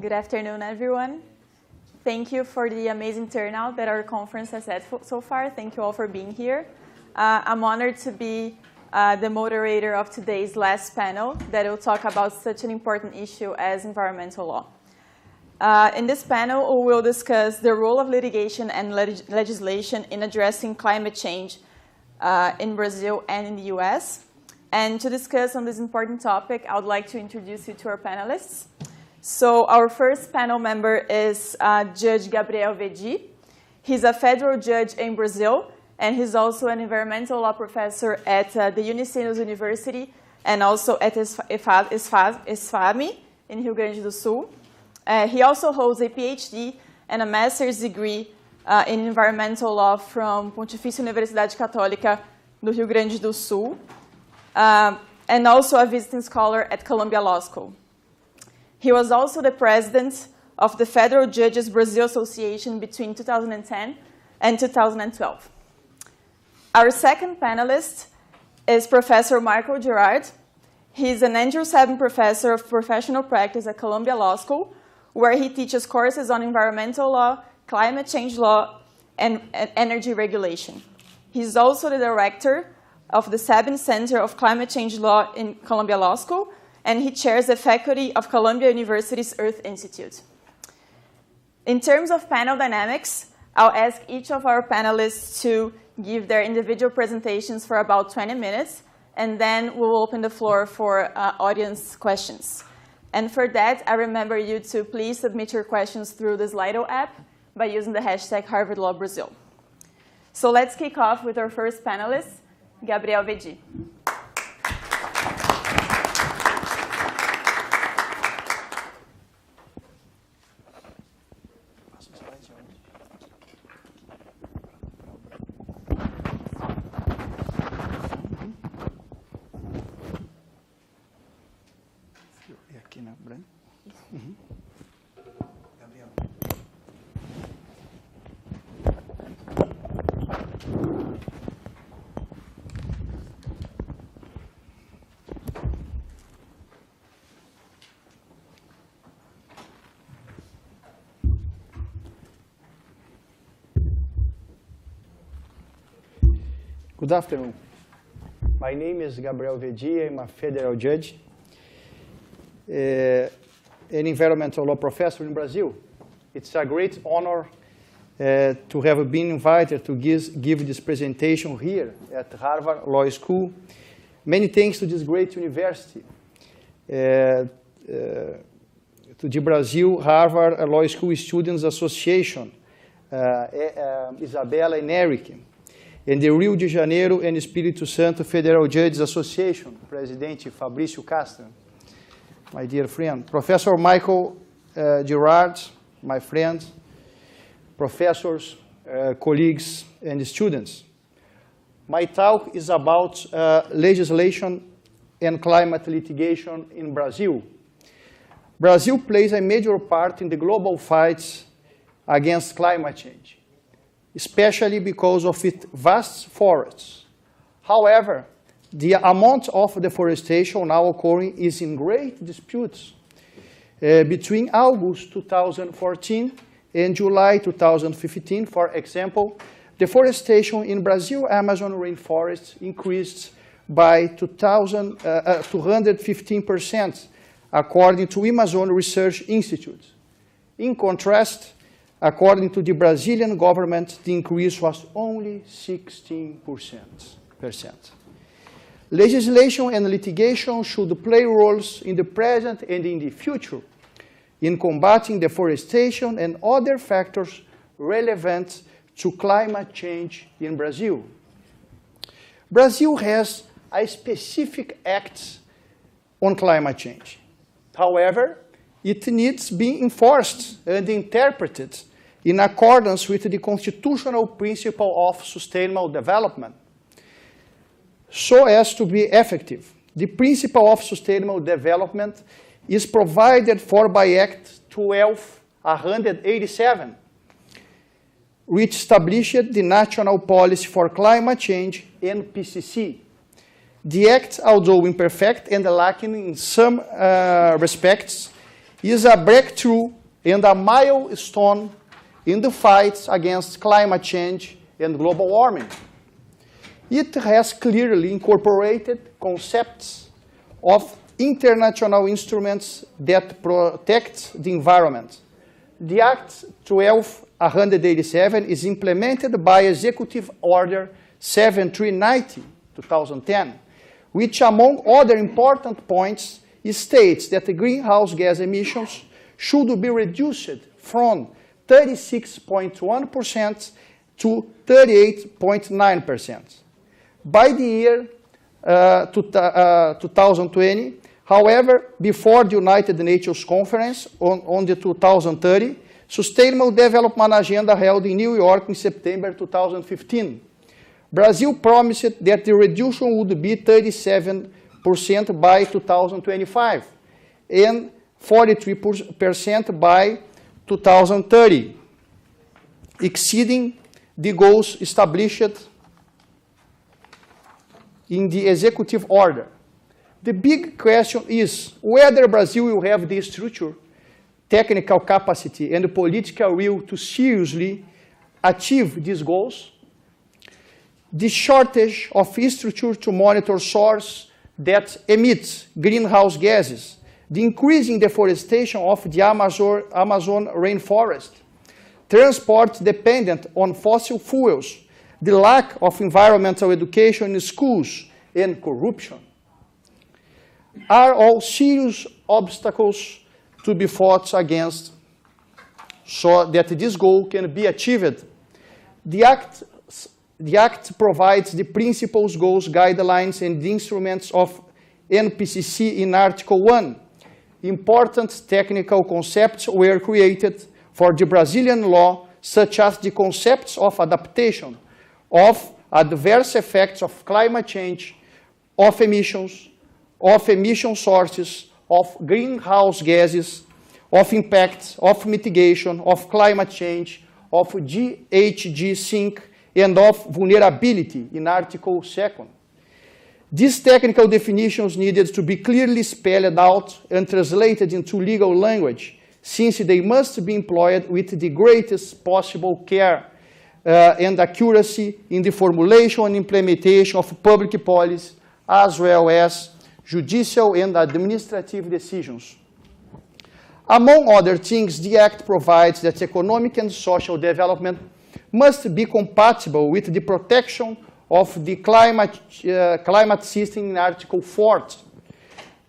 Good afternoon, everyone. Thank you for the amazing turnout that our conference has had so far. Thank you all for being here. I'm honored to be the moderator of today's last panel that will talk about such an important issue as environmental law. In this panel, we will discuss the role of litigation and legislation in addressing climate change in Brazil and in the US. And to discuss on this important topic, I would like to introduce you to our panelists. So our first panel member is Judge Gabriel Wedy. He's a federal judge in Brazil, and he's also an environmental law professor at the Unicinos University and also at ESFAME in Rio Grande do Sul. He also holds a PhD and a master's degree in environmental law from Pontifícia Universidade Católica do Rio Grande do Sul, and also a visiting scholar at Columbia Law School. He was also the president of the Federal Judges Brazil Association between 2010 and 2012. Our second panelist is Professor Michael Gerrard. He's an Andrew Sabin Professor of Professional Practice at Columbia Law School, where he teaches courses on environmental law, climate change law, and energy regulation. He's also the director of the Sabin Center of Climate Change Law in Columbia Law School, and he chairs the faculty of Columbia University's Earth Institute. In terms of panel dynamics, I'll ask each of our panelists to give their individual presentations for about 20 minutes, and then we'll open the floor for audience questions. And for that, I remember you to please submit your questions through the Slido app by using the hashtag Harvard Law Brazil. So let's kick off with our first panelist, Gabriel Wedy. Good afternoon. My name is Gabriel Wedy. I'm a federal judge, an environmental law professor in Brazil. It's a great honor to have been invited to give this presentation here at Harvard Law School. Many thanks to this great university, to the Brazil Harvard Law School Students Association, Isabella and Eric, and the Rio de Janeiro and Espírito Santo Federal Judges Association, President Fabrício Castro, my dear friend. Professor Michael Gerrard, my friend, professors, colleagues, and students. My talk is about legislation and climate litigation in Brazil. Brazil plays a major part in the global fight against climate change, especially because of its vast forests. However, the amount of deforestation now occurring is in great disputes. Between August 2014 and July 2015, for example, deforestation in Brazil Amazon rainforest increased by 215%, according to Amazon Research Institute. In contrast, according to the Brazilian government, the increase was only 16%. Legislation and litigation should play roles in the present and in the future in combating deforestation and other factors relevant to climate change in Brazil. Brazil has a specific act on climate change. However, it needs to be enforced and interpreted in accordance with the constitutional principle of sustainable development, so as to be effective. The principle of sustainable development is provided for by Act 1287, which established the National Policy for Climate Change, NPCC. The Act, although imperfect and lacking in some respects, is a breakthrough and a milestone in the fight against climate change and global warming. It has clearly incorporated concepts of international instruments that protect the environment. The Act 12-187 is implemented by Executive Order 7390/2010, which, among other important points, states that the greenhouse gas emissions should be reduced from 36.1% to 38.9%. By the year 2020, however, before the United Nations Conference on the 2030 Sustainable Development Agenda held in New York in September 2015, Brazil promised that the reduction would be 37% by 2025 and 43% by 2030, exceeding the goals established in the executive order. The big question is whether Brazil will have the structure, technical capacity, and political will to seriously achieve these goals. The shortage of structure to monitor sources that emit greenhouse gases, the increasing deforestation of the Amazon rainforest, transport dependent on fossil fuels, the lack of environmental education in schools, and corruption are all serious obstacles to be fought against so that this goal can be achieved. The Act provides the principles, goals, guidelines, and the instruments of NPCC in Article 1. Important technical concepts were created for the Brazilian law, such as the concepts of adaptation, of adverse effects of climate change, of emission sources, of greenhouse gases, of impacts, of mitigation, of climate change, of GHG sink, and of vulnerability in Article 2. These technical definitions needed to be clearly spelled out and translated into legal language, since they must be employed with the greatest possible care and accuracy in the formulation and implementation of public policy, as well as judicial and administrative decisions. Among other things, the Act provides that economic and social development must be compatible with the protection of the climate system in Article 4.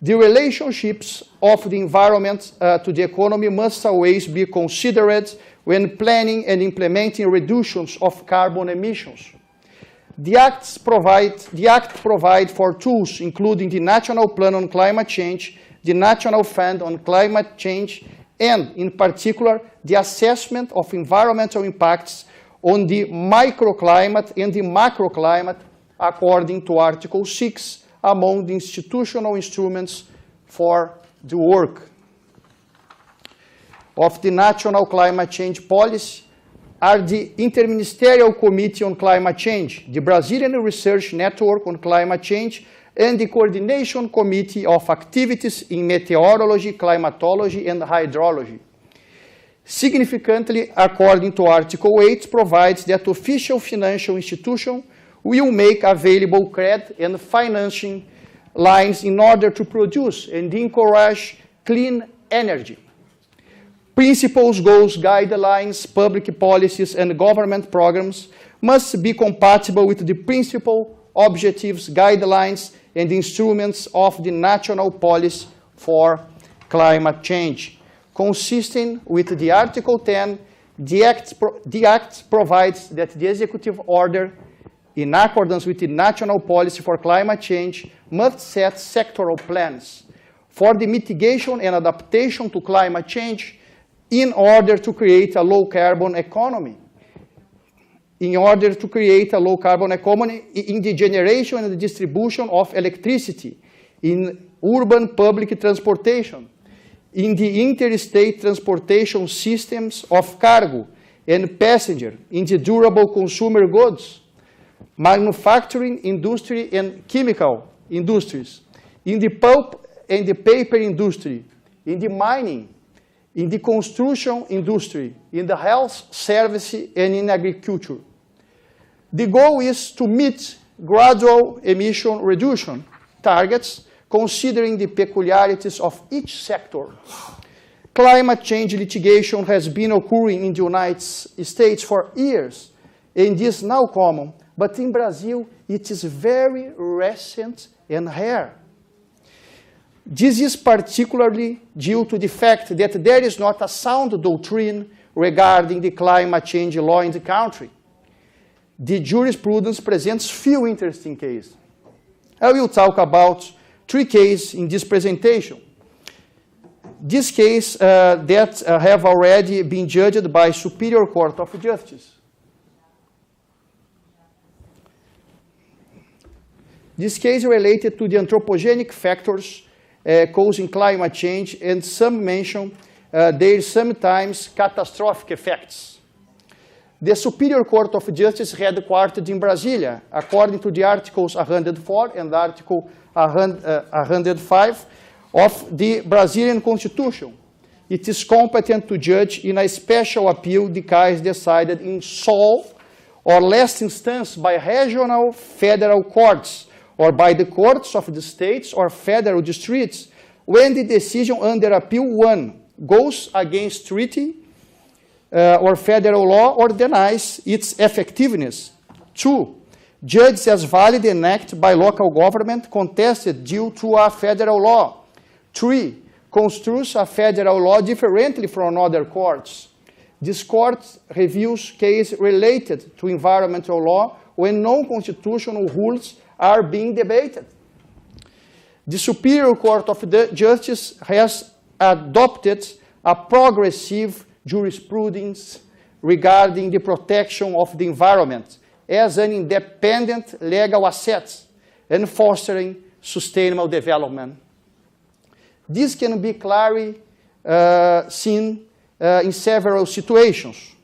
The relationships of the environment to the economy must always be considered when planning and implementing reductions of carbon emissions. The Act provides for tools, including the National Plan on Climate Change, the National Fund on Climate Change, and, in particular, the assessment of environmental impacts on the microclimate and the macroclimate, according to Article 6, among the institutional instruments for the work of the National Climate Change Policy are the Interministerial Committee on Climate Change, the Brazilian Research Network on Climate Change, and the Coordination Committee of Activities in Meteorology, Climatology, and Hydrology. Significantly, according to Article 8, provides that official financial institutions will make available credit and financing lines in order to produce and encourage clean energy. Principles, goals, guidelines, public policies, and government programs must be compatible with the principal objectives, guidelines, and instruments of the national policy for climate change. Consistent with the Article 10, the Act provides that the executive order, in accordance with the national policy for climate change, must set sectoral plans for the mitigation and adaptation to climate change in order to create a low-carbon economy. In order to create a low-carbon economy in the generation and the distribution of electricity, in urban public transportation, in the interstate transportation systems of cargo and passenger, in the durable consumer goods, manufacturing industry and chemical industries, in the pulp and the paper industry, in the mining in the construction industry, in the health service, and in agriculture. The goal is to meet gradual emission reduction targets considering the peculiarities of each sector. Climate change litigation has been occurring in the United States for years, and is now common, but in Brazil it is very recent and rare. This is particularly due to the fact that there is not a sound doctrine regarding the climate change law in the country. The jurisprudence presents few interesting cases. I will talk about 3 cases in this presentation. This case that have already been judged by Superior Court of Justice. This case related to the anthropogenic factors causing climate change, and some mention their sometimes catastrophic effects. The Superior Court of Justice headquartered in Brasilia, according to the Articles 104 and Article 105 of the Brazilian Constitution. It is competent to judge in a special appeal the case decided in sole or last instance by regional federal courts, or by the courts of the states or federal districts, when the decision under appeal 1 goes against treaty or federal law or denies its effectiveness. 2, judged as valid and enacted by local government contested due to a federal law. 3, construes a federal law differently from other courts. This court reviews cases related to environmental law when non-constitutional rules are being debated. The Superior Court of Justice has adopted a progressive jurisprudence regarding the protection of the environment as an independent legal asset and fostering sustainable development. This can be clearly seen in several situations.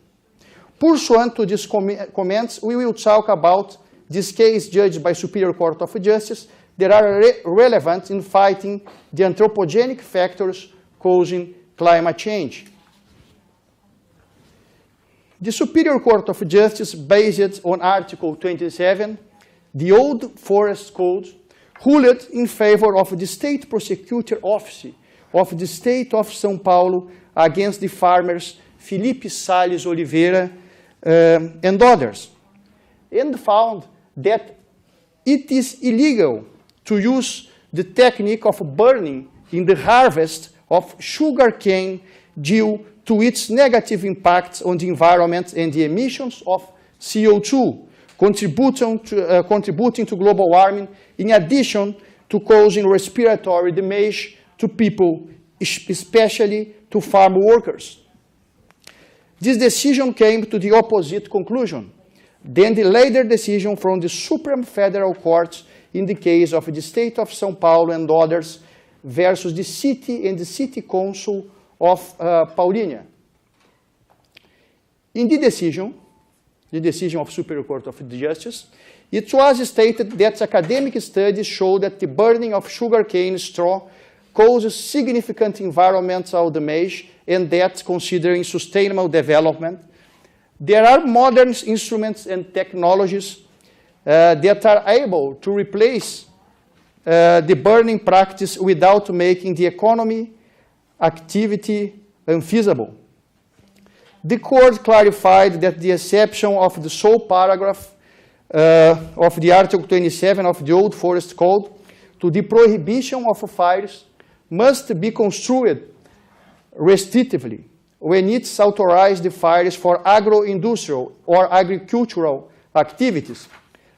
Pursuant to these comments, we will talk about this case judged by Superior Court of Justice that are relevant in fighting the anthropogenic factors causing climate change. The Superior Court of Justice, based on Article 27, the Old Forest Code, ruled in favor of the State Prosecutor Office of the State of São Paulo against the farmers Felipe Salles Oliveira and others, and found that it is illegal to use the technique of burning in the harvest of sugarcane due to its negative impacts on the environment and the emissions of CO2, contributing to global warming, in addition to causing respiratory damage to people, especially to farm workers. This decision came to the opposite conclusion than the later decision from the Supreme Federal Court in the case of the State of São Paulo and others versus the city and the City Council of Paulínia. In the decision of Superior Court of Justice, it was stated that academic studies show that the burning of sugarcane straw causes significant environmental damage, and that, considering sustainable development, there are modern instruments and technologies that are able to replace the burning practice without making the economy activity unfeasible. The court clarified that the exception of the sole paragraph of the Article 27 of the Old Forest Code to the prohibition of fires must be construed restrictively when it authorizes the fires for agro-industrial or agricultural activities,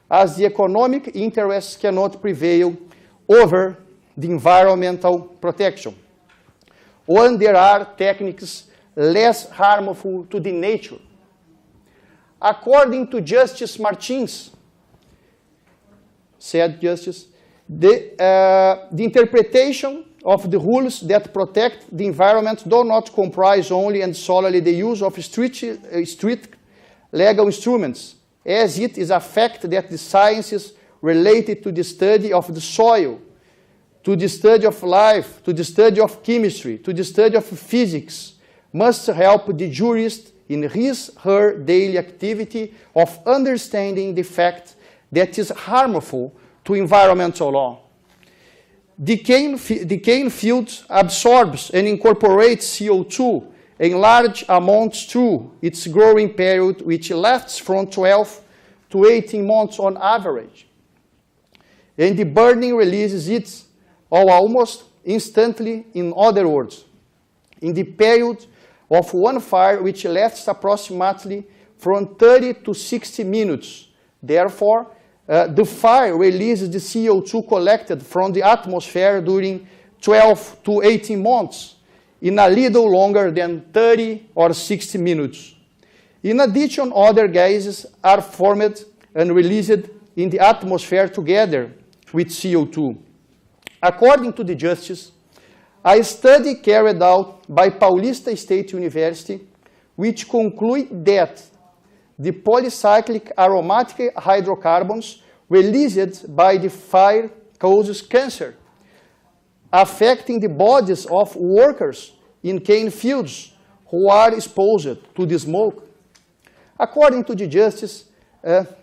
as the economic interests cannot prevail over the environmental protection, when there are techniques less harmful to the nature. According to Justice Martins, said Justice, the interpretation of the rules that protect the environment do not comprise only and solely the use of strict legal instruments, as it is a fact that the sciences related to the study of the soil, to the study of life, to the study of chemistry, to the study of physics, must help the jurist in his/her daily activity of understanding the fact that is harmful to environmental law. The cane field absorbs and incorporates CO2 in large amounts through its growing period, which lasts from 12 to 18 months on average. And the burning releases it almost instantly. In other words, in the period of one fire, which lasts approximately from 30 to 60 minutes. Therefore, the fire releases the CO2 collected from the atmosphere during 12 to 18 months in a little longer than 30 or 60 minutes. In addition, other gases are formed and released in the atmosphere together with CO2. According to the justice, a study carried out by Paulista State University, which concluded that the polycyclic aromatic hydrocarbons released by the fire causes cancer, affecting the bodies of workers in cane fields who are exposed to the smoke. According to the justice,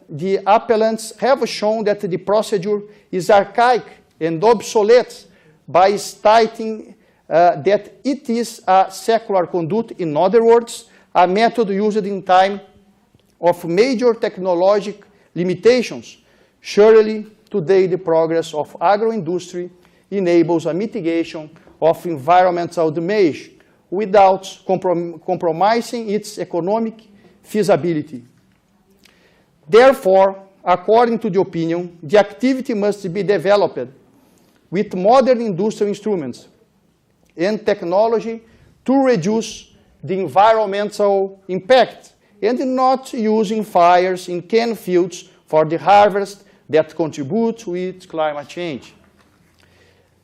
the appellants have shown that the procedure is archaic and obsolete by stating that it is a secular conduct, in other words, a method used in time of major technological limitations. Surely, today the progress of agro-industry enables a mitigation of environmental damage without compromising its economic feasibility. Therefore, according to the opinion, the activity must be developed with modern industrial instruments and technology to reduce the environmental impact and not using fires in cane fields for the harvest that contribute with climate change.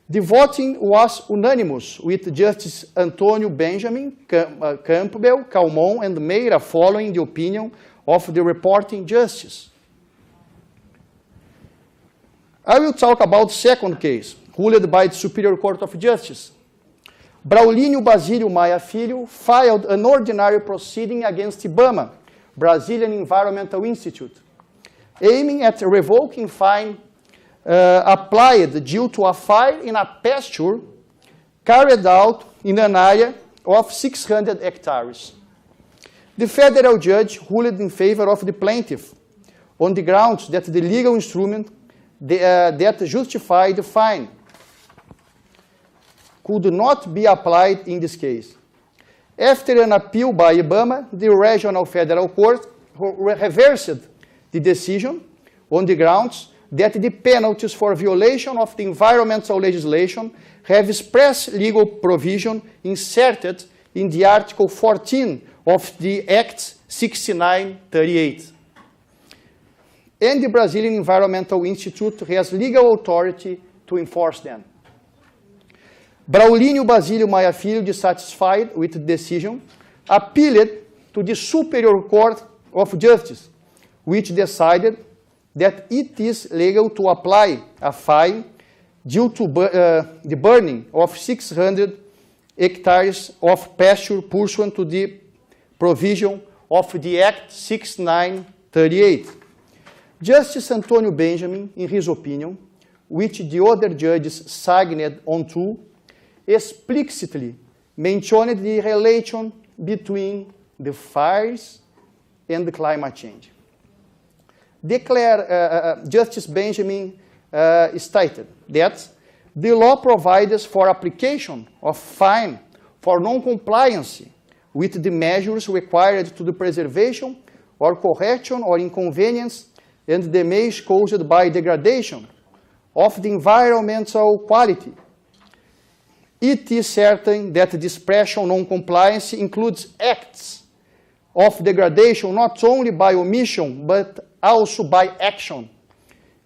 The voting was unanimous, with Justice Antônio Benjamin, Campbell, Calmon, and Meira following the opinion of the reporting justice. I will talk about the second case, ruled by the Superior Court of Justice. Braulínio Basílio Maia Filho filed an ordinary proceeding against IBAMA, Brazilian Environmental Institute, aiming at revoking fine applied due to a fire in a pasture carried out in an area of 600 hectares. The federal judge ruled in favor of the plaintiff on the grounds that the legal instrument that justified the fine could not be applied in this case. After an appeal by IBAMA, the Regional Federal Court reversed the decision on the grounds that the penalties for violation of the environmental legislation have express legal provision inserted in the Article 14 of the Act 6938. And the Brazilian Environmental Institute has legal authority to enforce them. Braulínio Basílio Maia Filho, dissatisfied with the decision, appealed to the Superior Court of Justice, which decided that it is legal to apply a fine due to the burning of 600 hectares of pasture pursuant to the provision of the Act 6938. Justice Antônio Benjamin, in his opinion, which the other judges signed onto, explicitly mentioned the relation between the fires and the climate change. Justice Benjamin stated that the law provides for application of fine for non-compliance with the measures required to the preservation or correction or inconvenience and damage caused by degradation of the environmental quality. It is certain that the expression non-compliance includes acts of degradation not only by omission but also by action.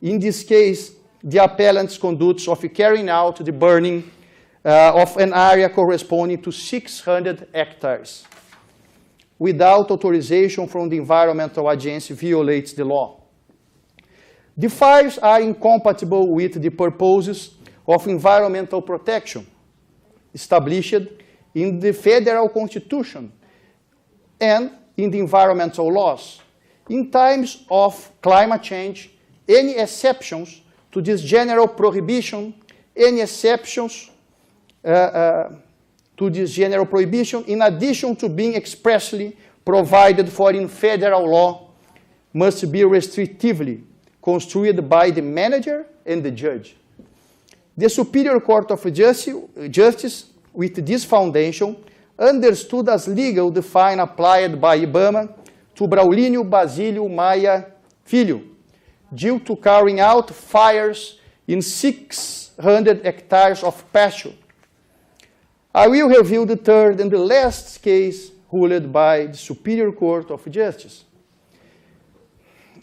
In this case, the appellant's conducts of carrying out the burning of an area corresponding to 600 hectares without authorization from the environmental agency violates the law. The fires are incompatible with the purposes of environmental protection established in the federal constitution and in the environmental laws. In times of climate change, any exceptions to this general prohibition, in addition to being expressly provided for in federal law, must be restrictively construed by the manager and the judge. The Superior Court of Justice, with this foundation, understood as legal the fine applied by IBAMA to Braulínio Basílio Maia Filho, due to carrying out fires in 600 hectares of pasture. I will review the third and the last case ruled by the Superior Court of Justice.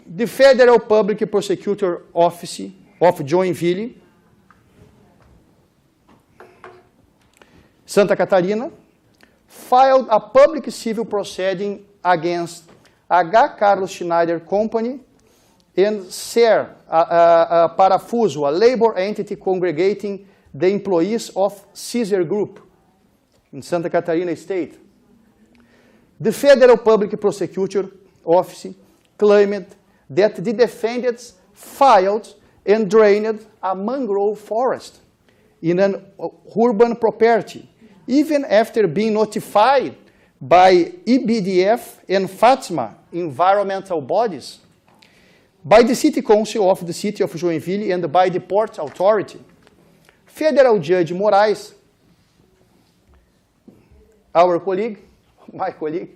The Federal Public Prosecutor Office of Joinville, Santa Catarina, filed a public civil proceeding against H. Carlos Schneider Company and SER Parafuso, a labor entity congregating the employees of Caesar Group in Santa Catarina State. The Federal Public Prosecutor Office claimed that the defendants filed and drained a mangrove forest in an urban property, even after being notified by EBDF and FATMA environmental bodies, by the City Council of the City of Joinville and by the Port Authority. Federal Judge Moraes, our colleague, my colleague,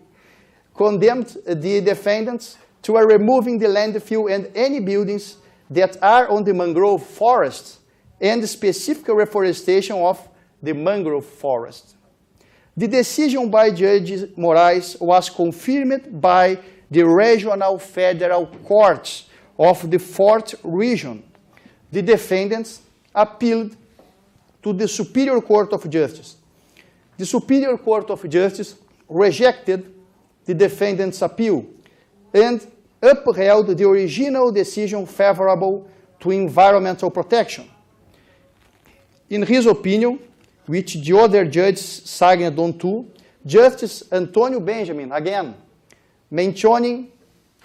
condemned the defendants to removing the landfill and any buildings that are on the mangrove forest and specific reforestation of the mangrove forest. The decision by Judge Moraes was confirmed by the Regional Federal Courts of the 4th Region. The defendants appealed to the Superior Court of Justice. The Superior Court of Justice rejected the defendants' appeal and upheld the original decision favorable to environmental protection. In his opinion, which the other judges signed on to, Justice Antônio Benjamin, again, mentioning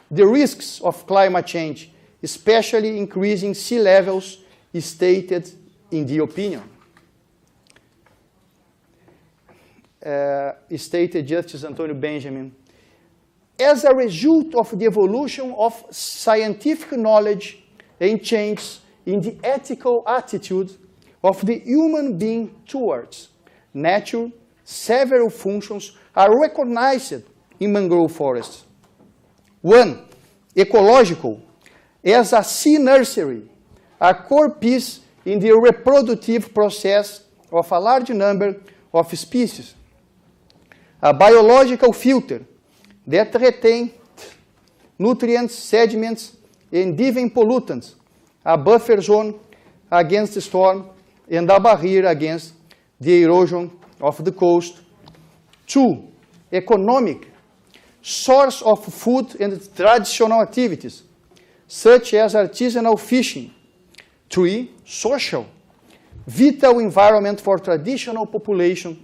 the risks of climate change, especially increasing sea levels, stated in the opinion. Stated Justice Antônio Benjamin, as a result of the evolution of scientific knowledge and change in the ethical attitude of the human being towards nature, several functions are recognized in mangrove forests. One, ecological, as a sea nursery, a core piece in the reproductive process of a large number of species. A biological filter that retains nutrients, sediments, and even pollutants, a buffer zone against the storm, and a barrier against the erosion of the coast. Two, economic, source of food and traditional activities, such as artisanal fishing. Three, social, vital environment for traditional population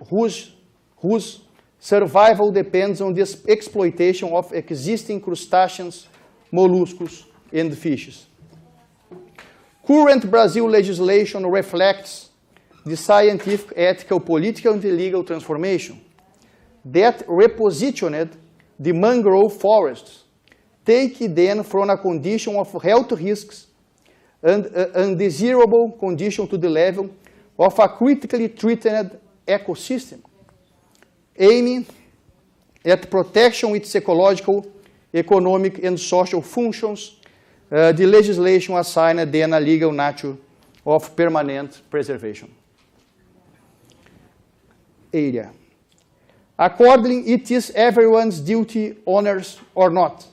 whose survival depends on the exploitation of existing crustaceans, molluscs, and fishes. Current Brazil legislation reflects the scientific, ethical, political, and legal transformation that repositioned the mangrove forests, taking them from a condition of health risks and undesirable condition to the level of a critically threatened ecosystem, aiming at protection its ecological, economic, and social functions. The legislation assigned then a legal nature of permanent preservation. Area. Accordingly, it is everyone's duty, honors or not,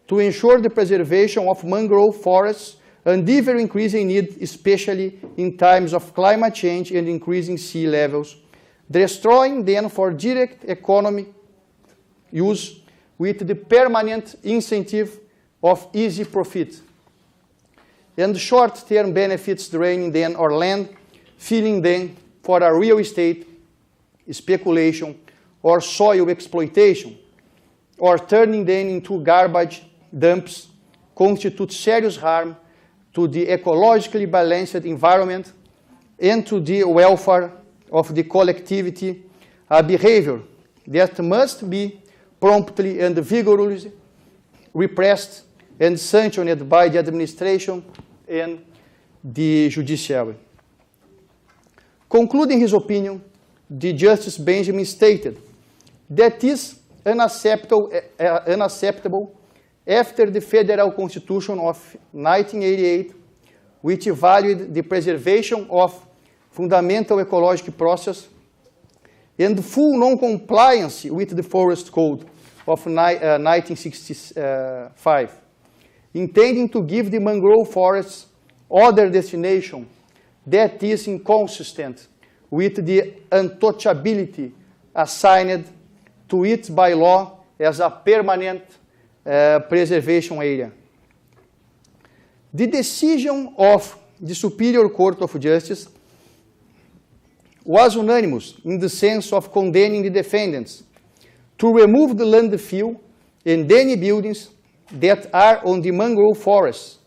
to ensure the preservation of mangrove forests and ever increasing need, especially in times of climate change and increasing sea levels, destroying them for direct economic use with the permanent incentive of easy profit, and short-term benefits draining them or land, filling them for a real estate speculation, or soil exploitation, or turning them into garbage dumps, constitute serious harm to the ecologically balanced environment and to the welfare of the collectivity, a behavior that must be promptly and vigorously repressed and sanctioned by the administration and the judiciary. Concluding his opinion, the Justice Benjamin stated that it is unacceptable after the Federal Constitution of 1988, which valued the preservation of fundamental ecological process and full non-compliance with the Forest Code of 1965, intending to give the mangrove forests other destination that is inconsistent with the untouchability assigned to it by law as a permanent preservation area. The decision of the Superior Court of Justice was unanimous in the sense of condemning the defendants to remove the landfill and any buildings that are on the mangrove forests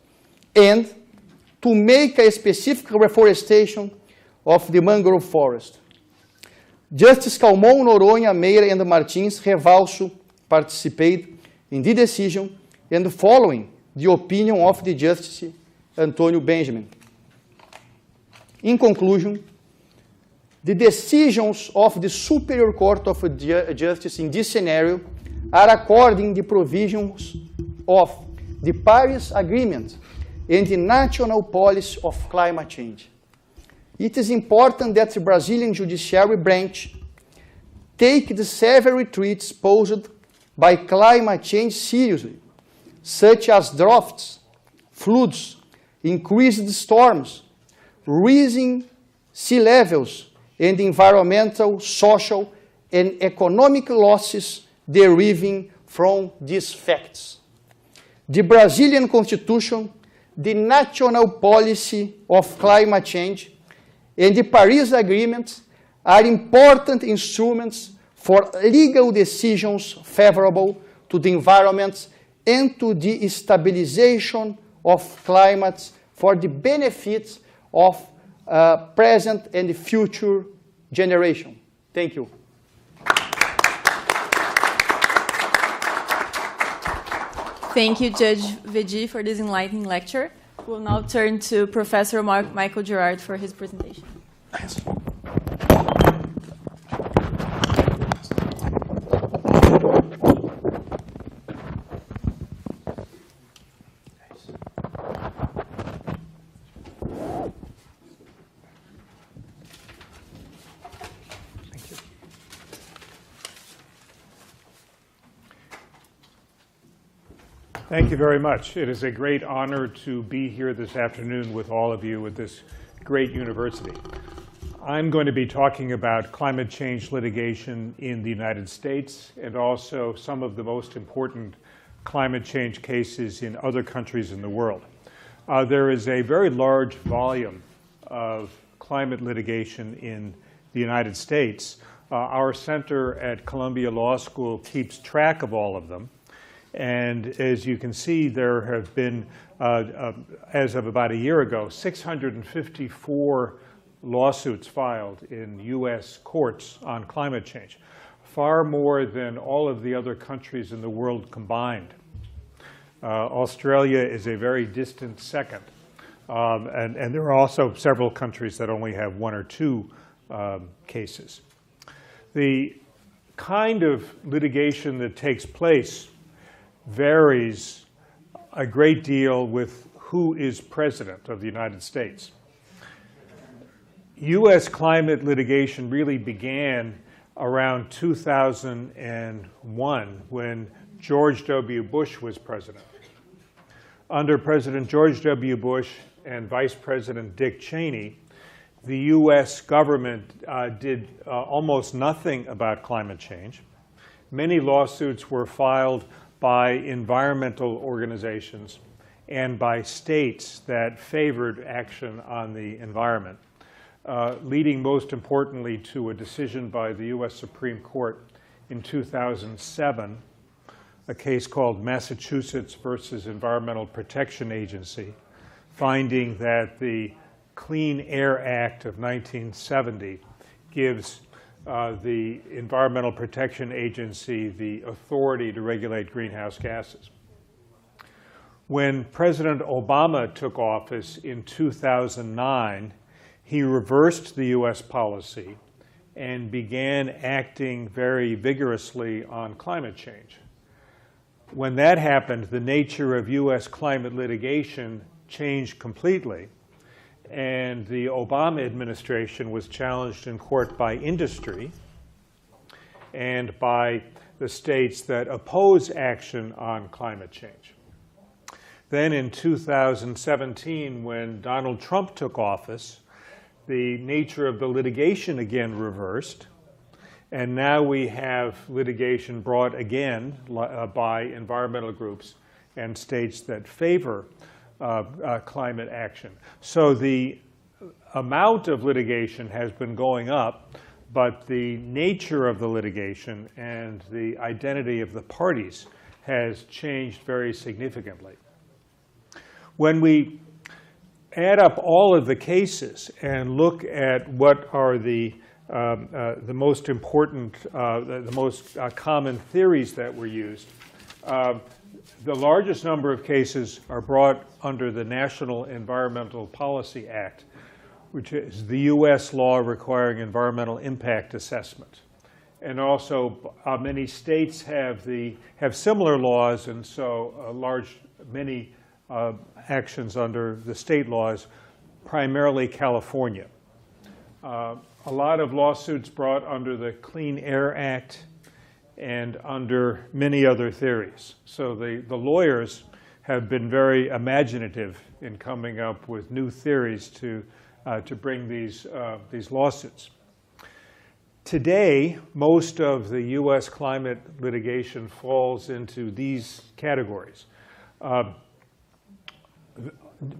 and to make a specific reforestation of the mangrove forest. Justice Calmon, Noronha, Meira, and Martins have also participated in the decision and following the opinion of the Justice Antonio Benjamin. In conclusion, the decisions of the Superior Court of Justice in this scenario are according to the provisions of the Paris Agreement and the national policy of climate change. It is important that the Brazilian judiciary branch take the severe threats posed by climate change seriously, such as droughts, floods, increased storms, rising sea levels, and environmental, social, and economic losses deriving from these facts. The Brazilian Constitution, the national policy of climate change, and the Paris Agreement are important instruments for legal decisions favorable to the environment and to the stabilization of climate for the benefit of present and future generation. Thank you. Thank you, Judge Wedy, for this enlightening lecture. We'll now turn to Professor Michael Gerrard for his presentation. Yes. Thank you very much. It is a great honor to be here this afternoon with all of you at this great university. I'm going to be talking about climate change litigation in the United States and also some of the most important climate change cases in other countries in the world. There is a very large volume of climate litigation in the United States. Our center at Columbia Law School keeps track of all of them. And as you can see, there have been, as of about a year ago, 654 lawsuits filed in US courts on climate change, far more than all of the other countries in the world combined. Australia is a very distant second. And there are also several countries that only have one or two cases. The kind of litigation that takes place varies a great deal with who is president of the United States. US climate litigation really began around 2001 when George W. Bush was president. Under President George W. Bush and Vice President Dick Cheney, the US government did almost nothing about climate change. Many lawsuits were filed by environmental organizations and by states that favored action on the environment. leading most importantly to a decision by the US Supreme Court in 2007, a case called Massachusetts versus Environmental Protection Agency, finding that the Clean Air Act of 1970 gives the Environmental Protection Agency the authority to regulate greenhouse gases. When President Obama took office in 2009, he reversed the US policy and began acting very vigorously on climate change. When that happened, the nature of US climate litigation changed completely, and the Obama administration was challenged in court by industry and by the states that oppose action on climate change. Then in 2017, when Donald Trump took office, the nature of the litigation again reversed, and now we have litigation brought again by environmental groups and states that favor climate action. So the amount of litigation has been going up, but the nature of the litigation and the identity of the parties has changed very significantly. When we add up all of the cases and look at what are the most important, the most common theories that were used, the largest number of cases are brought under the National Environmental Policy Act, which is the US law requiring environmental impact assessment. And also many states have similar laws, and so many actions under the state laws, primarily California. A lot of lawsuits brought under the Clean Air Act and under many other theories. So the lawyers have been very imaginative in coming up with new theories to bring these lawsuits. Today, most of the US climate litigation falls into these categories.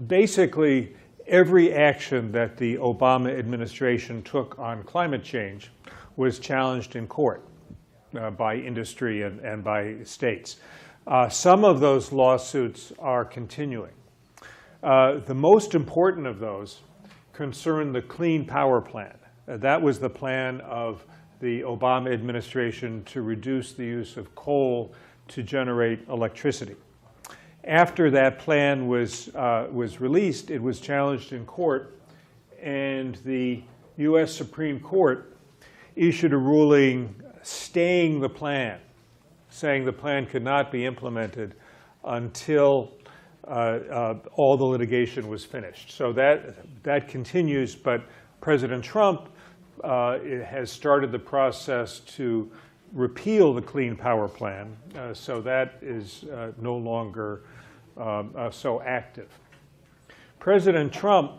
Basically, every action that the Obama administration took on climate change was challenged in court by industry and by states. Some of those lawsuits are continuing. The most important of those concern the Clean Power Plan. That was the plan of the Obama administration to reduce the use of coal to generate electricity. After that plan was released, it was challenged in court, and the US Supreme Court issued a ruling staying the plan, saying the plan could not be implemented until all the litigation was finished. So that continues, but President Trump has started the process to repeal the Clean Power Plan, so that is no longer so active. President Trump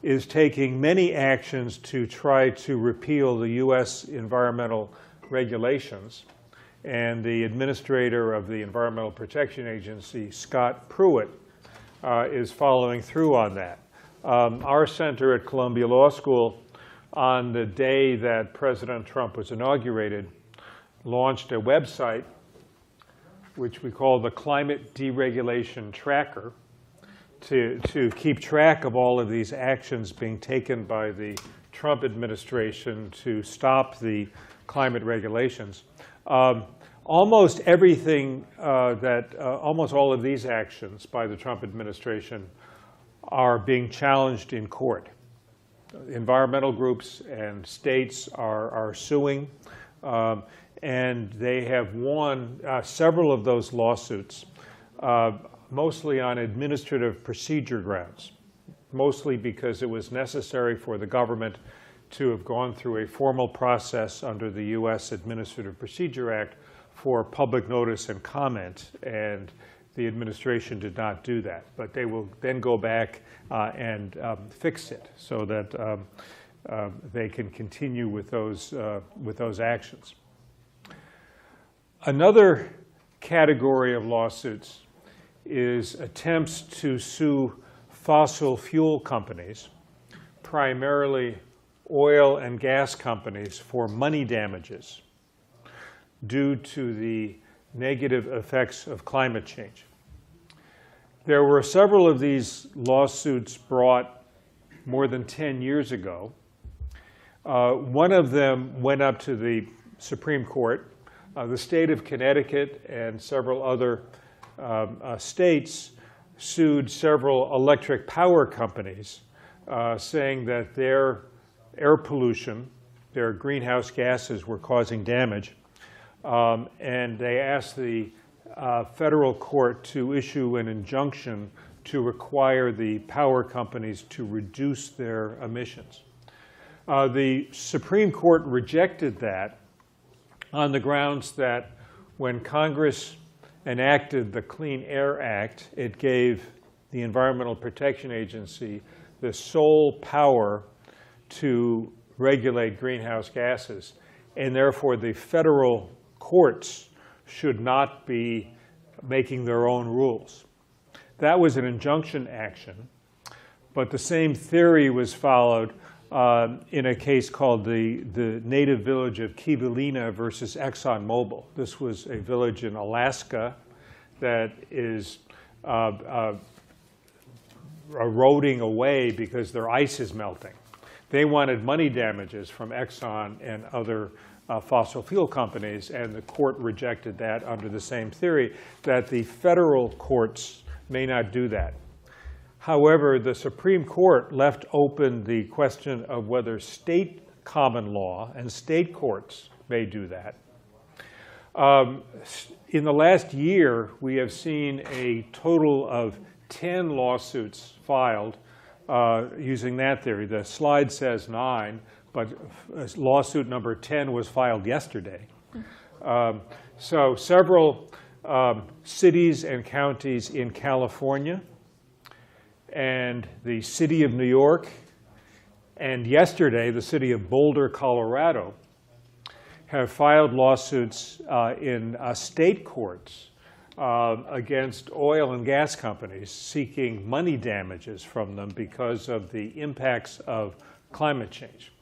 is taking many actions to try to repeal the US environmental regulations, and the administrator of the Environmental Protection Agency, Scott Pruitt, is following through on that. Our center at Columbia Law School, on the day that President Trump was inaugurated, launched a website which we call the Climate Deregulation Tracker to keep track of all of these actions being taken by the Trump administration to stop the climate regulations. Almost everything almost all of these actions by the Trump administration are being challenged in court. Environmental groups and states are suing, and they have won several of those lawsuits, mostly on administrative procedure grounds, mostly because it was necessary for the government to have gone through a formal process under the US Administrative Procedure Act for public notice and comment, and the administration did not do that. But they will then go back and fix it so that they can continue with those actions. Another category of lawsuits is attempts to sue fossil fuel companies primarily oil and gas companies for money damages due to the negative effects of climate change. There were several of these lawsuits brought more than 10 years ago. One of them went up to the Supreme Court. The state of Connecticut and several other states sued several electric power companies, saying that their air pollution, their greenhouse gases were causing damage. And they asked the federal court to issue an injunction to require the power companies to reduce their emissions. The Supreme Court rejected that on the grounds that when Congress enacted the Clean Air Act, it gave the Environmental Protection Agency the sole power to regulate greenhouse gases, and therefore the federal courts should not be making their own rules. That was an injunction action, but the same theory was followed in a case called the native village of Kivalina versus ExxonMobil. This was a village in Alaska that is eroding away because their ice is melting. They wanted money damages from Exxon and other fossil fuel companies, and the court rejected that under the same theory that the federal courts may not do that. However, the Supreme Court left open the question of whether state common law and state courts may do that. In the last year, we have seen a total of 10 lawsuits filed using that theory. The slide says 9, but lawsuit number 10 was filed yesterday. So several cities and counties in California and the city of New York, and yesterday the city of Boulder, Colorado, have filed lawsuits in state courts against oil and gas companies seeking money damages from them because of the impacts of climate change.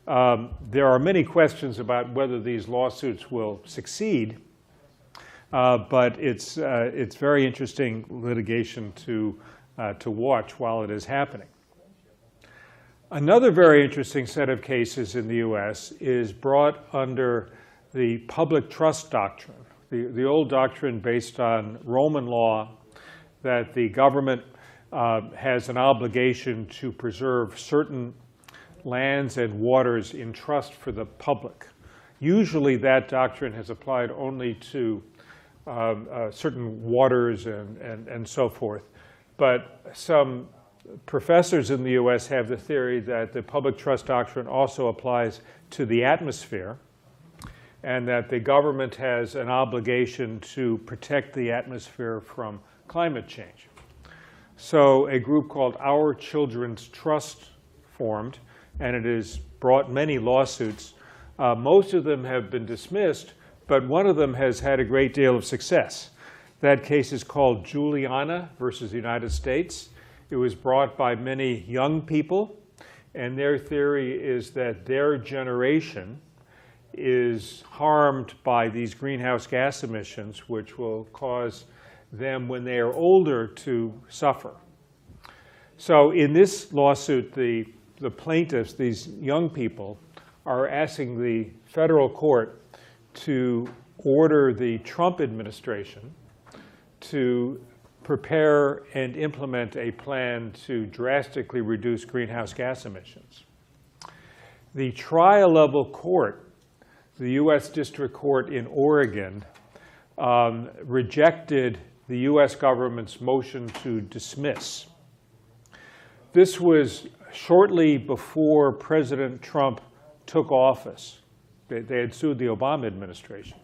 There are many questions about whether these lawsuits will succeed, but it's very interesting litigation to watch while it is happening. Another very interesting set of cases in the U.S. is brought under the public trust doctrine, the old doctrine based on Roman law that the government has an obligation to preserve certain lands and waters in trust for the public. Usually that doctrine has applied only to certain waters and so forth. But some professors in the U.S. have the theory that the public trust doctrine also applies to the atmosphere, and that the government has an obligation to protect the atmosphere from climate change. So a group called Our Children's Trust formed, and it has brought many lawsuits. Most of them have been dismissed, but one of them has had a great deal of success. That case is called Juliana versus the United States. It was brought by many young people, and their theory is that their generation is harmed by these greenhouse gas emissions, which will cause them, when they are older, to suffer. So in this lawsuit, the plaintiffs, these young people, are asking the federal court to order the Trump administration to prepare and implement a plan to drastically reduce greenhouse gas emissions. The trial-level court, the U.S. District Court in Oregon, rejected the U.S. government's motion to dismiss. This was shortly before President Trump took office. They had sued the Obama administration.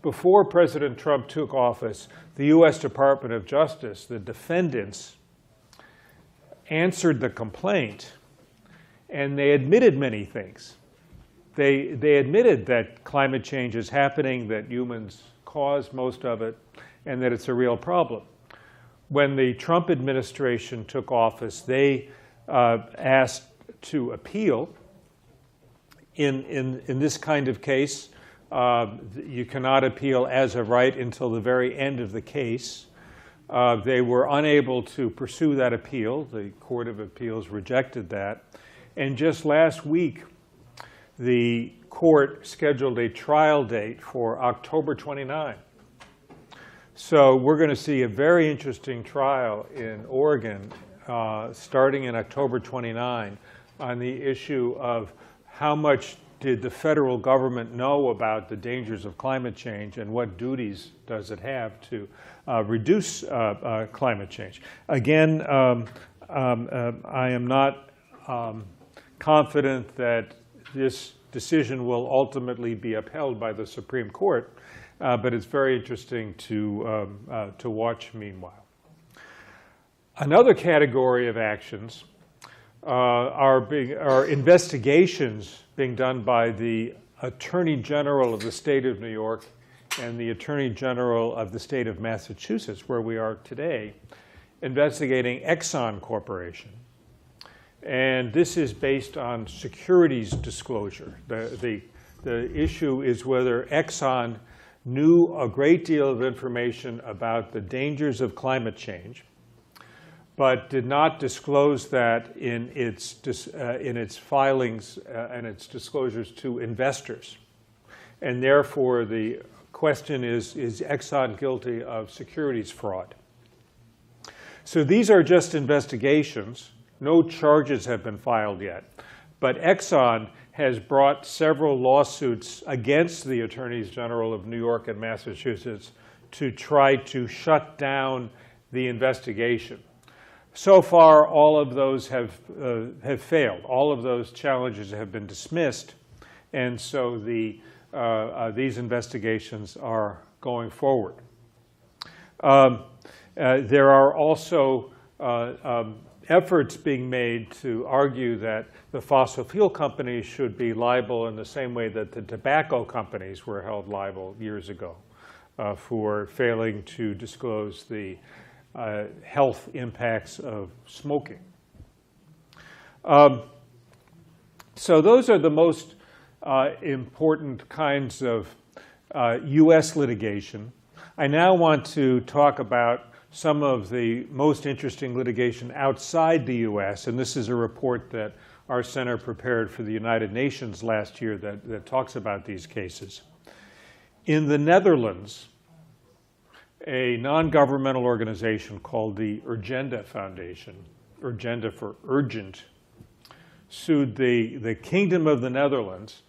Before President Trump took office, the U.S. Department of Justice, the defendants, answered the complaint, and they admitted many things. They admitted that climate change is happening, that humans cause most of it, and that it's a real problem. When the Trump administration took office, they asked to appeal. In this kind of case, you cannot appeal as of right until the very end of the case. They were unable to pursue that appeal. The Court of Appeals rejected that. And just last week, the court scheduled a trial date for October 29. So we're going to see a very interesting trial in Oregon starting in October 29 on the issue of how much did the federal government know about the dangers of climate change and what duties does it have to reduce climate change. Again, I am not confident that this decision will ultimately be upheld by the Supreme Court, but it's very interesting to watch meanwhile. Another category of actions are investigations being done by the Attorney General of the state of New York and the Attorney General of the state of Massachusetts, where we are today, investigating Exxon Corporation. And this is based on securities disclosure. The issue is whether Exxon knew a great deal of information about the dangers of climate change, but did not disclose that in its filings and its disclosures to investors. And therefore, the question is Exxon guilty of securities fraud? So these are just investigations. No charges have been filed yet. But Exxon has brought several lawsuits against the Attorneys General of New York and Massachusetts to try to shut down the investigation. So far, all of those have failed. All of those challenges have been dismissed. And so these investigations are going forward. There are also efforts being made to argue that the fossil fuel companies should be liable in the same way that the tobacco companies were held liable years ago for failing to disclose the health impacts of smoking. So those are the most important kinds of U.S. litigation. I now want to talk about some of the most interesting litigation outside the U.S., and this is a report that our center prepared for the United Nations last year that talks about these cases. In the Netherlands, a non-governmental organization called the Urgenda Foundation, Urgenda for urgent, sued the Kingdom of the Netherlands,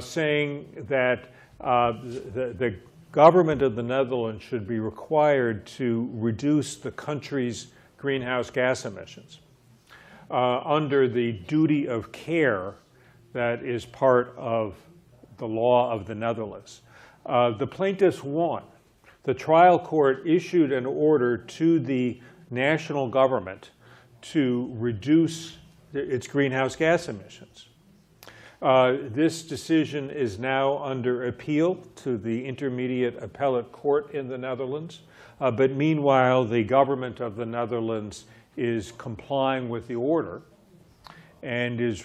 saying that the government of the Netherlands should be required to reduce the country's greenhouse gas emissions under the duty of care that is part of the law of the Netherlands. The plaintiffs won. The trial court issued an order to the national government to reduce its greenhouse gas emissions. This decision is now under appeal to the Intermediate Appellate Court in the Netherlands. But meanwhile, the government of the Netherlands is complying with the order and is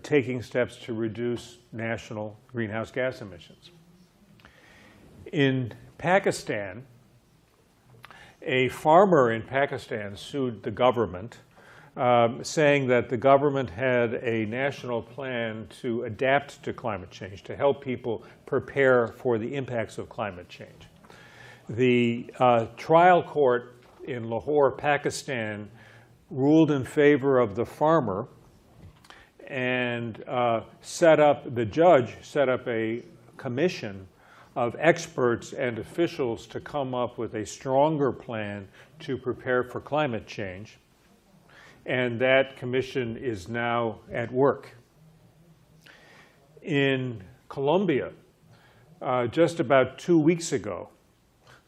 taking steps to reduce national greenhouse gas emissions. In Pakistan, a farmer in Pakistan sued the government, saying that the government had a national plan to adapt to climate change, to help people prepare for the impacts of climate change. The trial court in Lahore, Pakistan, ruled in favor of the farmer and the judge set up a commission of experts and officials to come up with a stronger plan to prepare for climate change. And that commission is now at work. In Colombia, just about 2 weeks ago,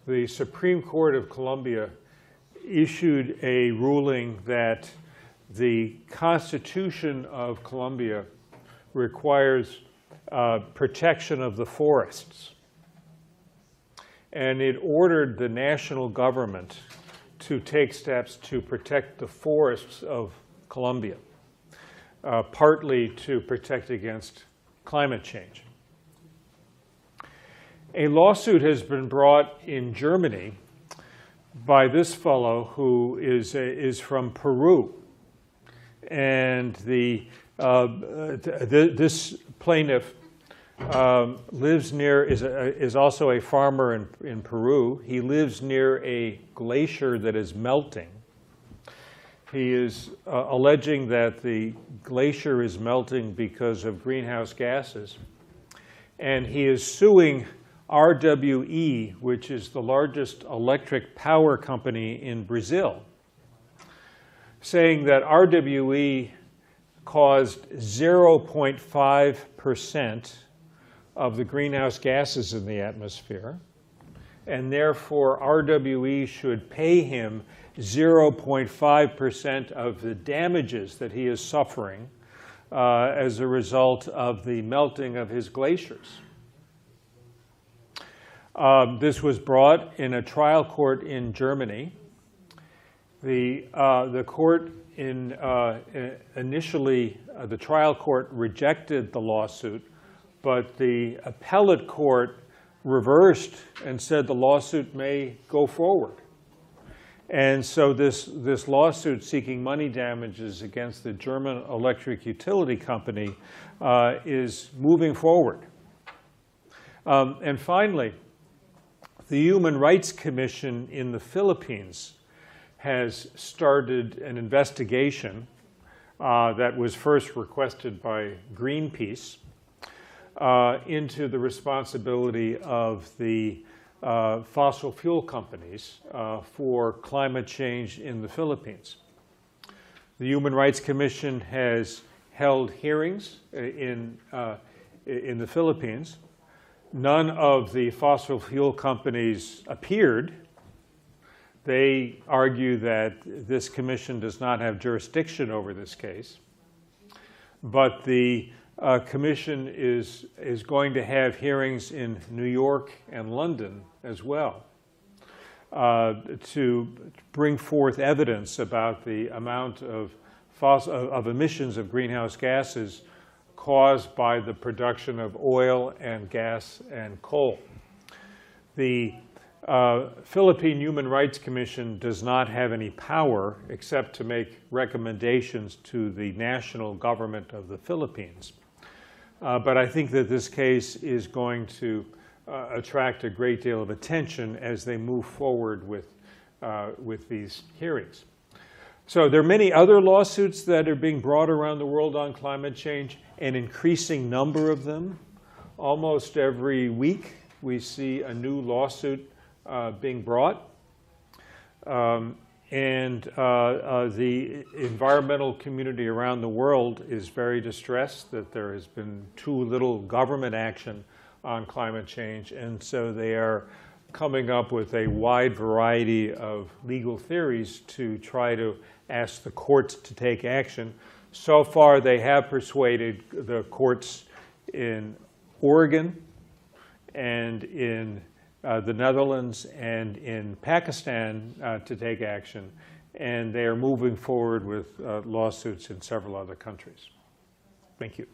the Supreme Court of Colombia issued a ruling that the Constitution of Colombia requires protection of the forests. And it ordered the national government to take steps to protect the forests of Colombia. partly to protect against climate change. A lawsuit has been brought in Germany by this fellow who is from Peru. And this plaintiff lives near, is also a farmer in Peru. He lives near a glacier that is melting. He is alleging that the glacier is melting because of greenhouse gases. And he is suing RWE, which is the largest electric power company in Brazil, saying that RWE caused 0.5% of the greenhouse gases in the atmosphere, and therefore RWE should pay him 0.5% of the damages that he is suffering as a result of the melting of his glaciers. This was brought in a trial court in Germany. The court initially, the trial court rejected the lawsuit, but the appellate court reversed and said the lawsuit may go forward. And so this lawsuit seeking money damages against the German electric utility company is moving forward. And finally, the Human Rights Commission in the Philippines has started an investigation that was first requested by Greenpeace into the responsibility of the fossil fuel companies for climate change in the Philippines. The Human Rights Commission has held hearings in the Philippines. None of the fossil fuel companies appeared. They argue that this commission does not have jurisdiction over this case. But the commission is going to have hearings in New York and London as well to bring forth evidence about the amount of emissions of greenhouse gases caused by the production of oil and gas and coal. The Philippine Human Rights Commission does not have any power except to make recommendations to the national government of the Philippines. But I think that this case is going to attract a great deal of attention as they move forward with these hearings. So there are many other lawsuits that are being brought around the world on climate change, an increasing number of them. Almost every week we see a new lawsuit being brought. The environmental community around the world is very distressed that there has been too little government action on climate change, and so they are coming up with a wide variety of legal theories to try to ask the courts to take action. So far, they have persuaded the courts in Oregon and in the Netherlands and in Pakistan to take action, and they are moving forward with lawsuits in several other countries. Thank you.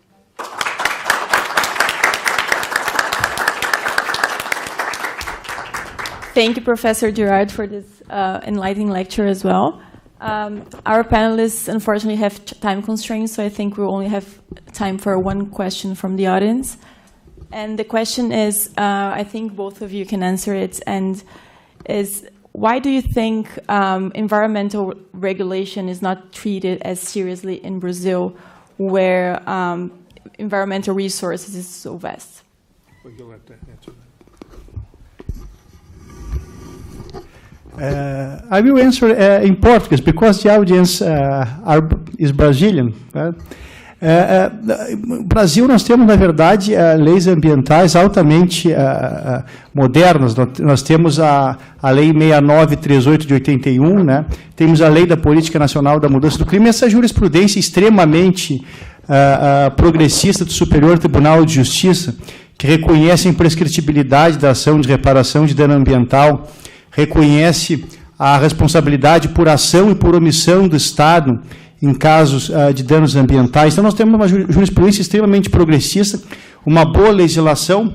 Thank you, Professor Gerrard, for this enlightening lecture as well. Our panelists unfortunately have time constraints, so I think we'll only have time for one question from the audience. And the question is, I think both of you can answer it, and is why do you think environmental regulation is not treated as seriously in Brazil, where environmental resources is so vast? Well, you'll have to answer that. I will answer in Portuguese because the audience is Brazilian. No Brasil nós temos, na verdade, leis ambientais altamente modernas. Nós temos a Lei 6938 de 81, né? Temos a Lei da Política Nacional da Mudança do Clima, e essa jurisprudência extremamente progressista do Superior Tribunal de Justiça, que reconhece a imprescritibilidade da ação de reparação de dano ambiental, reconhece a responsabilidade por ação e por omissão do Estado em casos de danos ambientais. Então, nós temos uma jurisprudência extremamente progressista, uma boa legislação,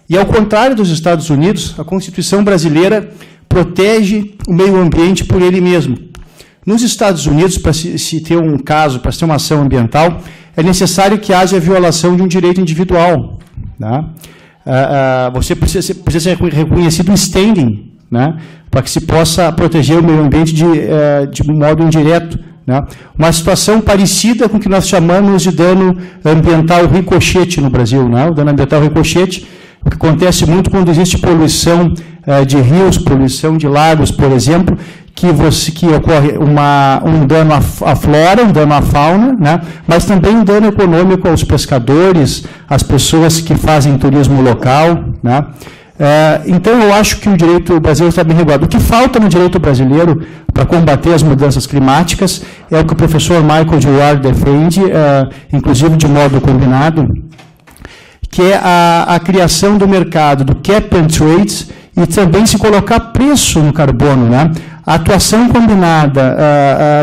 e, ao contrário dos Estados Unidos, a Constituição brasileira protege o meio ambiente por ele mesmo. Nos Estados Unidos, para se ter um caso, para se ter uma ação ambiental, é necessário que haja violação de um direito individual. Tá? Você precisa ser reconhecido em standing, né? Para que se possa proteger o meio ambiente de modo indireto. Né? Uma situação parecida com o que nós chamamos de dano ambiental ricochete no Brasil. Né? O dano ambiental ricochete, o que acontece muito quando existe poluição de rios, poluição de lagos, por exemplo, que ocorre um dano à flora, um dano à fauna, né? Mas também um dano econômico aos pescadores, às pessoas que fazem turismo local. Né? Então, eu acho que o direito brasileiro está bem regulado. O que falta no direito brasileiro para combater as mudanças climáticas é o que o professor Michael Gerrard defende, inclusive de modo combinado, que é a criação do mercado do cap and trade e também se colocar preço no carbono, né? A atuação combinada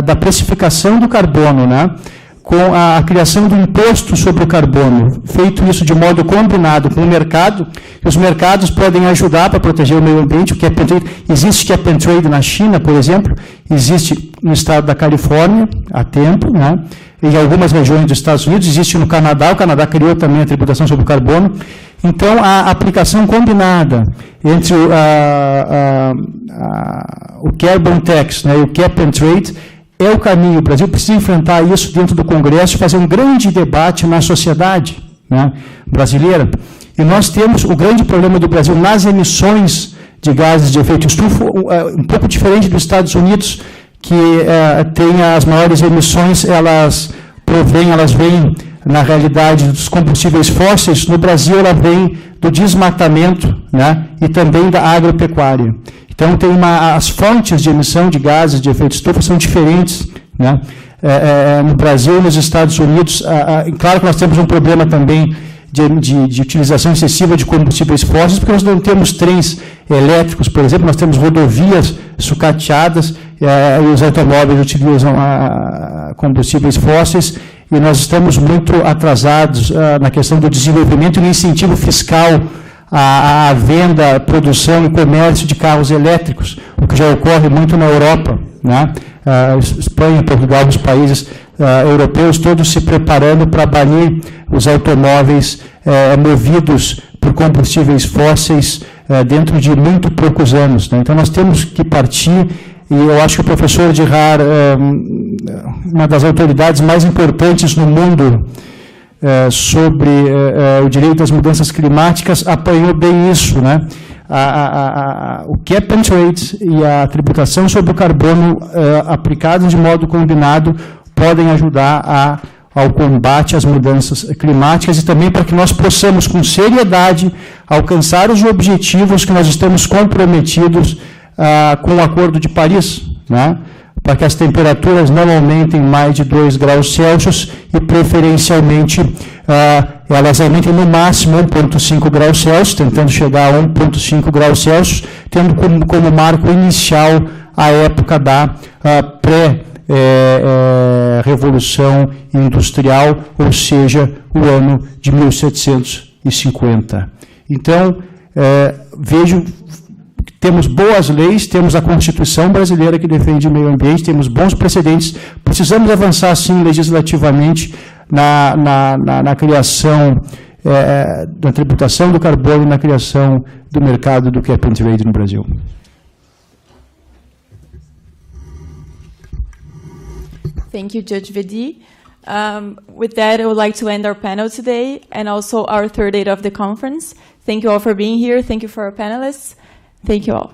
da precificação do carbono, né? Com a criação do imposto sobre o carbono, feito isso de modo combinado com o mercado, que os mercados podem ajudar para proteger o meio ambiente. O cap and trade, existe cap and trade na China, por exemplo, existe no estado da Califórnia há tempo, né? Em algumas regiões dos Estados Unidos, existe no Canadá. O Canadá criou também a tributação sobre o carbono. Então, a aplicação combinada entre o carbon tax, né, e o cap and trade é o caminho. O Brasil precisa enfrentar isso dentro do Congresso e fazer um grande debate na sociedade, né, brasileira. E nós temos o grande problema do Brasil nas emissões de gases de efeito estufa, um pouco diferente dos Estados Unidos, que tem as maiores emissões, elas vêm, na realidade, dos combustíveis fósseis. No Brasil, ela vem do desmatamento, né, e também da agropecuária. Então, as fontes de emissão de gases de efeito estufa são diferentes, né? No Brasil e nos Estados Unidos. Claro que nós temos um problema também de utilização excessiva de combustíveis fósseis, porque nós não temos trens elétricos, por exemplo, nós temos rodovias sucateadas, e os automóveis utilizam combustíveis fósseis, e nós estamos muito atrasados na questão do desenvolvimento e no incentivo fiscal à venda, produção e comércio de carros elétricos, o que já ocorre muito na Europa, né? Espanha, Portugal, os países europeus, todos se preparando para banir os automóveis movidos por combustíveis fósseis dentro de muito poucos anos, né? Então, nós temos que partir, e eu acho que o professor Gerrard, uma das autoridades mais importantes no mundo sobre o direito às mudanças climáticas, apanhou bem isso, né? O cap and trade e a tributação sobre o carbono aplicados de modo combinado podem ajudar ao combate às mudanças climáticas e também para que nós possamos, com seriedade, alcançar os objetivos que nós estamos comprometidos com o Acordo de Paris, né? Para que as temperaturas não aumentem mais de 2 graus Celsius e, preferencialmente, elas aumentem no máximo 1,5 graus Celsius, tentando chegar a 1,5 graus Celsius, tendo como marco inicial a época da pré-revolução industrial, ou seja, o ano de 1750. Então, vejo que temos boas leis, temos a Constituição brasileira que defende o meio ambiente, temos bons precedentes, precisamos avançar, sim, legislativamente na criação da tributação do carbono e na criação do mercado do cap and trade no Brasil. Thank you, Judge Wedy. With that, I would like to end our panel today and also our third day of the conference. Thank you all for being here. Thank you for our panelists. Thank you all.